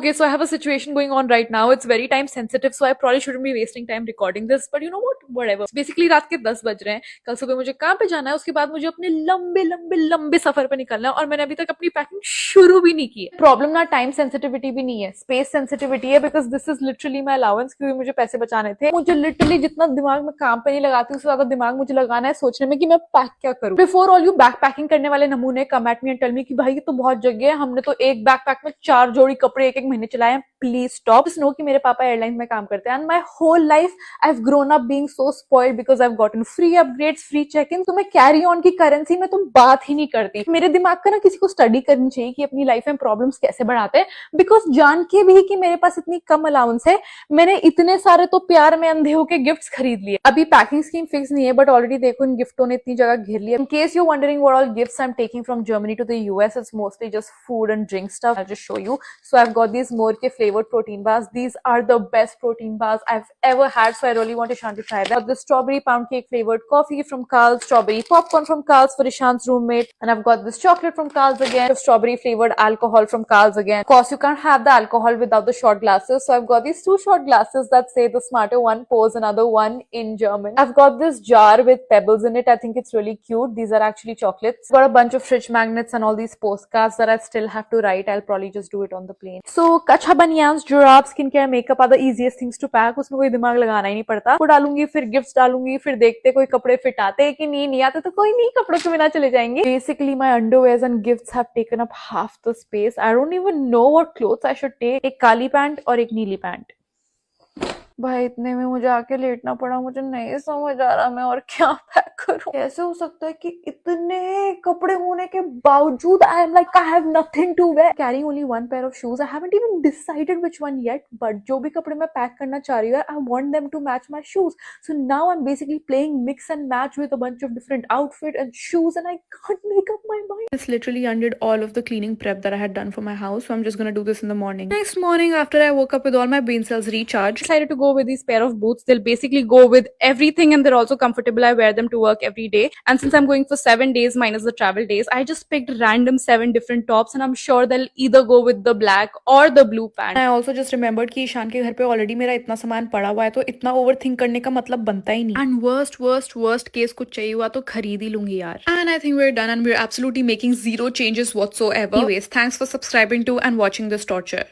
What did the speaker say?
Okay, so I have a situation going on right now. It's very time sensitive, so I probably shouldn't be wasting time recording this. But you know what? Whatever. Basically, रात के 10 बज रहे हैं. कल सुबह मुझे काम पे जाना है. उसके बाद मुझे अपने लंबे लंबे लंबे सफर पे निकलना है और मैंने अभी तक अपनी पैकिंग शुरू भी नहीं की है. प्रॉब्लम ना टाइम सेंसिटिविटी भी नहीं है, स्पेस सेंसिटिविटी है, because this is literally my allowance, क्योंकि मुझे पैसे बचाने थे. मुझे लिटरली जितना दिमाग में काम पे नहीं लगाती, उससे ज्यादा दिमाग मुझे लगाना है सोचने में कि मैं पैक क्या करूं. Before all you back packing करने वाले नमूने come at me and tell me कि भाई ये तो बहुत जगह है, हमने तो एक बैक पैक में 4 जोड़ी कपड़े एक एक महीने चलाए हैं. Please stop. नो कि मेरे पापा एयरलाइन में काम करते हैं and my whole life I have grown up being so spoiled because I have gotten free upgrades, free check in. तो मैं कैरी ऑन की करेंसी में तुम बात ही नहीं करती. मेरे दिमाग का ना किसी को स्टडी करनी चाहिए कि अपनी लाइफ में प्रॉब्लम्स कैसे बढ़ाते हैं, बिकॉज जान के भी कि मेरे पास इतनी कम अलाउंस है, मैंने इतने सारे तो प्यार में अंधे होके गिफ्ट्स खरीद लिए. अभी पैकिंग स्कीम फिक्स नहीं है, बट ऑलरेडी देखो इन गिफ्टों ने इतनी जगह घेर लिया. In case you wondering what all gifts I am taking from Germany to the US, it's mostly just food and drink stuff. I just show you. So I've got these Morke flavored protein bars. These are the best protein bars I've ever had. So I really want Ishan to try them. I've got the strawberry pound cake flavored coffee from Carl's, strawberry popcorn from Carl's for Ishan's roommate, and I've got this chocolate from Carl's again, strawberry flavored alcohol from Carl's again. Of course, you can't have the alcohol without the shot glasses. So I've got these 2 shot glasses that say the smarter one pours another one in German. I've got this jar with pebbles in it. I think it's really cute. These are actually chocolates. Got a bunch of fridge magnets and all these postcards that I still have to write. I'll probably just do it on the plane. So कच्छा बनियान्स, जुराब, skin care, makeup are the easiest things to pack. उसमें कोई दिमाग लगाना ही नहीं पड़ता. वो डालूंगी, फिर गिफ्ट्स डालूंगी, फिर देखते कोई कपड़े फिट आते हैं कि नहीं आते तो कोई नहीं, कपड़ों के बिना चले जाएंगे. Basically my underwears and gifts have taken up half the space. I don't even know what clothes I should take. एक काली पैंट और एक नीली पैंट. भाई इतने में मुझे आके लेटना पड़ा. मुझे नहीं समझ आ रहा मैं और क्या पैक करूं. कैसे हो सकता है कि इतने कपड़े होने के बावजूद I am like I have nothing to wear. Carrying only one pair of shoes. I haven't even decided which one yet, but जो भी कपड़े मैं पैक करना चाह रही हूँ, I want them to match my shoes. So now I am basically playing mix and match with a bunch of different outfit and shoes and I can't make up my mind. This literally undid all of the cleaning prep that I had done for my house, so I'm just gonna do this in the morning. Next morning, after I woke up with all my brain cells recharged, decided to go with these pair of boots. They'll basically go with everything and they're also comfortable. I wear them to work every day, and since I'm going for 7 days minus the travel days, I just picked random 7 different tops and I'm sure they'll either go with the black or the blue pant. I also just remembered कि ईशान के घर पे already मेरा इतना सामान पड़ा हुआ है, तो इतना ओवरथिंक करने का मतलब बनता ही नहीं. And worst केस कुछ चाहिए हुआ तो खरीद ही लूंगी यार. And I think we're done and we're absolutely making zero changes whatsoever. Anyways, thanks for subscribing to and watching this torture.